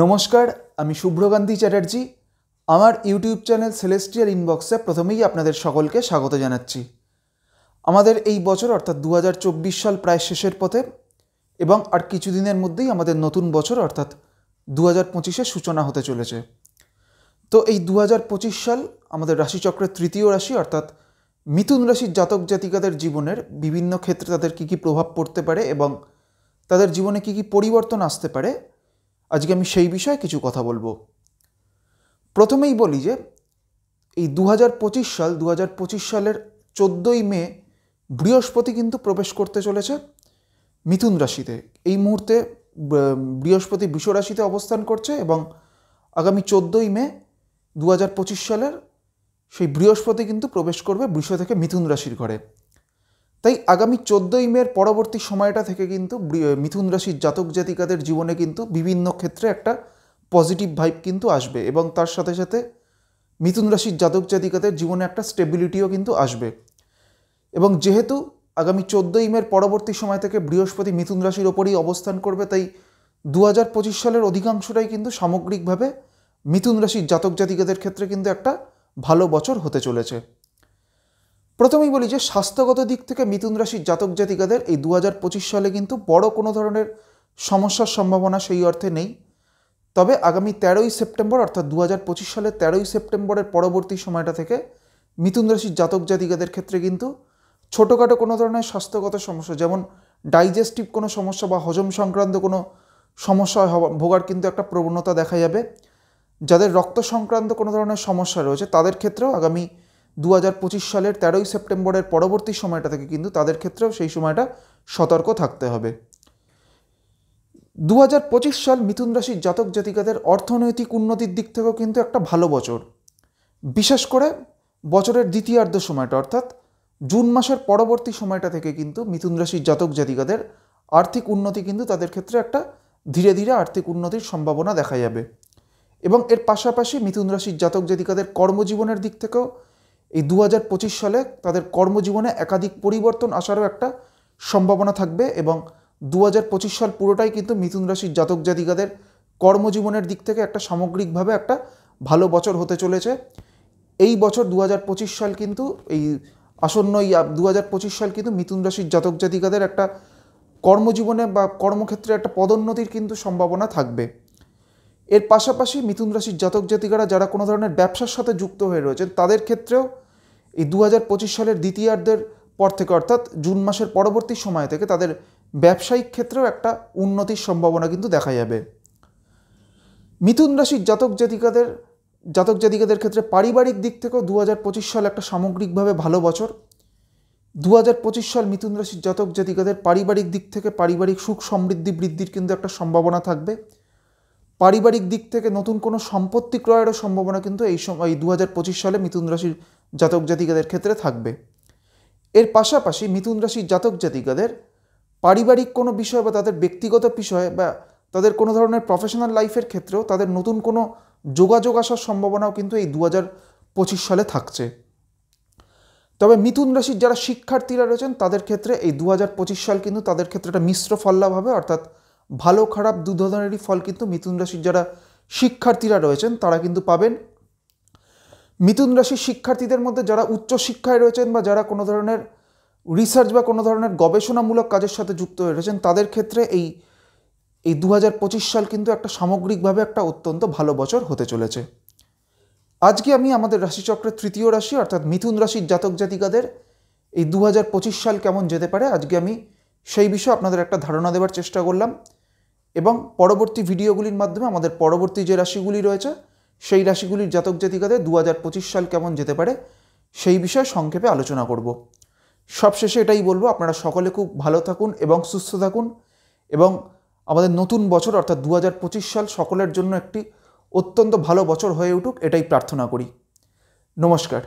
নমস্কার, আমি শুভ্রকান্তি চ্যাটার্জি। আমার ইউটিউব চ্যানেল সেলেস্টিয়াল ইনবক্সে প্রথমেই আপনাদের সকলকে স্বাগত জানাচ্ছি। আমাদের এই বছর অর্থাৎ 2024 সাল প্রায় শেষের পথে এবং আর কিছুদিনের মধ্যেই আমাদের নতুন বছর অর্থাৎ 2025-এর সূচনা হতে চলেছে। তো এই 2025 সাল আমাদের রাশিচক্রের তৃতীয় রাশি অর্থাৎ মিথুন রাশির জাতক জাতিকাদের জীবনের বিভিন্ন ক্ষেত্রে তাদের কী কী প্রভাব পড়তে পারে এবং তাদের জীবনে কী কী পরিবর্তন আসতে পারে, আজকে আমি সেই বিষয়ে কিছু কথা বলবো। প্রথমেই বলি যে এই 2025 সালের 14ই মে বৃহস্পতি কিন্তু প্রবেশ করতে চলেছে মিথুন রাশিতে। এই মুহূর্তে বৃহস্পতি বৃষ রাশিতে অবস্থান করছে এবং আগামী 14ই মে 2025 সালের সেই বৃহস্পতি কিন্তু প্রবেশ করবে বৃষ থেকে মিথুন রাশির ঘরে। তাই আগামী 14ই মের পরবর্তী সময়টা থেকে কিন্তু মিথুন রাশির জাতক জাতিকাদের জীবনে কিন্তু বিভিন্ন ক্ষেত্রে একটা পজিটিভ ভাইব কিন্তু আসবে এবং তার সাথে সাথে মিথুন রাশির জাতক জাতিকাদের জীবনে একটা স্টেবিলিটিও কিন্তু আসবে। এবং যেহেতু আগামী 14ই মের পরবর্তী সময় থেকে বৃহস্পতি মিথুন রাশির ওপরই অবস্থান করবে, তাই 2025 সালের অধিকাংশটাই কিন্তু সামগ্রিকভাবে মিথুন রাশির জাতক জাতিকাদের ক্ষেত্রে কিন্তু একটা ভালো বছর হতে চলেছে। প্রথমেই বলি যে স্বাস্থ্যগত দিক থেকে মিথুন রাশির জাতক জাতিকাদের এই 2025 সালে কিন্তু বড় কোনো ধরনের সমস্যার সম্ভাবনা সেই অর্থে নেই। তবে আগামী 13ই সেপ্টেম্বর অর্থাৎ 2025 সালের 13ই সেপ্টেম্বরের পরবর্তী সময়টা থেকে মিথুন রাশির জাতক জাতিকাদের ক্ষেত্রে কিন্তু ছোটোখাটো কোনো ধরনের স্বাস্থ্যগত সমস্যা, যেমন ডাইজেস্টিভ কোনো সমস্যা বা হজম সংক্রান্ত কোনো সমস্যা ভোগার কিন্তু একটা প্রবণতা দেখা যাবে। যাদের রক্ত সংক্রান্ত কোনো ধরনের সমস্যা রয়েছে তাদের ক্ষেত্রেও আগামী 2025 সালের 13ই সেপ্টেম্বরের পরবর্তী সময়টা থেকে কিন্তু তাদের ক্ষেত্রেও সেই সময়টা সতর্ক থাকতে হবে। 2025 সাল মিথুন রাশির জাতক জাতিকাদের অর্থনৈতিক উন্নতির দিক থেকেও কিন্তু একটা ভালো বছর। বিশেষ করে বছরের দ্বিতীয়ার্ধ সময়টা অর্থাৎ জুন মাসের পরবর্তী সময়টা থেকে কিন্তু মিথুন রাশির জাতক জাতিকাদের আর্থিক উন্নতি কিন্তু তাদের ক্ষেত্রে একটা ধীরে ধীরে আর্থিক উন্নতির সম্ভাবনা দেখা যাবে। এবং এর পাশাপাশি মিথুন রাশির জাতক জাতিকাদের কর্মজীবনের দিক থেকেও এই 2025 সালে তাদের কর্মজীবনে একাধিক পরিবর্তন আসারও একটা সম্ভাবনা থাকবে এবং 2025 সাল পুরোটাই কিন্তু মিথুন রাশির জাতক জাতিকাদের কর্মজীবনের দিক থেকে একটা সামগ্রিকভাবে একটা ভালো বছর হতে চলেছে। এই বছর 2025 সাল কিন্তু এই আসন্ন 2025 সাল কিন্তু মিথুন রাশির জাতক জাতিকাদের একটা কর্মজীবনে বা কর্মক্ষেত্রে একটা পদোন্নতির কিন্তু সম্ভাবনা থাকবে। এর পাশাপাশি মিথুন রাশির জাতক জাতিকারা যারা কোনো ধরনের ব্যবসার সাথে যুক্ত হয়ে রয়েছেন তাদের ক্ষেত্রেও এই 2025 সালের দ্বিতীয়ার্ধের পর থেকে অর্থাৎ জুন মাসের পরবর্তী সময় থেকে তাদের ব্যবসায়িক ক্ষেত্রেও একটা উন্নতির সম্ভাবনা কিন্তু দেখা যাবে। মিথুন রাশির জাতক জাতিকাদের ক্ষেত্রে পারিবারিক দিক থেকেও 2025 সাল একটা সামগ্রিকভাবে ভালো বছর। 2025 সাল মিথুন রাশির জাতক জাতিকাদের পারিবারিক দিক থেকে পারিবারিক সুখ সমৃদ্ধি বৃদ্ধির কিন্তু একটা সম্ভাবনা থাকবে। পারিবারিক দিক থেকে নতুন কোনো সম্পত্তি ক্রয়েরও সম্ভাবনা কিন্তু এই 2025 সালে মিথুন রাশির জাতক জাতিকাদের ক্ষেত্রে থাকবে। এর পাশাপাশি মিথুন রাশির জাতক জাতিকাদের পারিবারিক কোনো বিষয় বা তাদের ব্যক্তিগত বিষয় বা তাদের কোনো ধরনের প্রফেশনাল লাইফের ক্ষেত্রেও তাদের নতুন কোনো যোগাযোগ আসার সম্ভাবনাও কিন্তু এই 2025 সালে থাকছে। তবে মিথুন রাশির যারা শিক্ষার্থীরা রয়েছেন তাদের ক্ষেত্রে এই 2025 সাল কিন্তু তাদের ক্ষেত্রে একটা মিশ্র ফল লাভ হবে, অর্থাৎ ভালো খারাপ দু ধরনেরই ফল কিন্তু মিথুন রাশির যারা শিক্ষার্থীরা রয়েছেন তারা কিন্তু পাবেন। মিথুন রাশির শিক্ষার্থীদের মধ্যে যারা উচ্চশিক্ষায় রয়েছেন বা যারা কোনো ধরনের রিসার্চ বা কোনো ধরনের গবেষণামূলক কাজের সাথে যুক্ত হয়ে রয়েছেন তাদের ক্ষেত্রে এই 2025 সাল কিন্তু একটা সামগ্রিকভাবে একটা অত্যন্ত ভালো বছর হতে চলেছে। আজকে আমি আমাদের রাশিচক্রের তৃতীয় রাশি অর্থাৎ মিথুন রাশির জাতক জাতিকাদের এই 2025 সাল কেমন যেতে পারে আজকে আমি সেই বিষয়ে আপনাদের একটা ধারণা দেওয়ার চেষ্টা করলাম এবং পরবর্তী ভিডিওগুলির মাধ্যমে আমাদের পরবর্তী যে রাশিগুলি রয়েছে সেই রাশিগুলির জাতক জাতিকাদের 2025 সাল কেমন যেতে পারে সেই বিষয়ে সংক্ষেপে আলোচনা করব। সবশেষে এটাই বলবো, আপনারা সকলে খুব ভালো থাকুন এবং সুস্থ থাকুন এবং আমাদের নতুন বছর অর্থাৎ 2025 সাল সকলের জন্য একটি অত্যন্ত ভালো বছর হয়ে উঠুক এটাই প্রার্থনা করি। নমস্কার।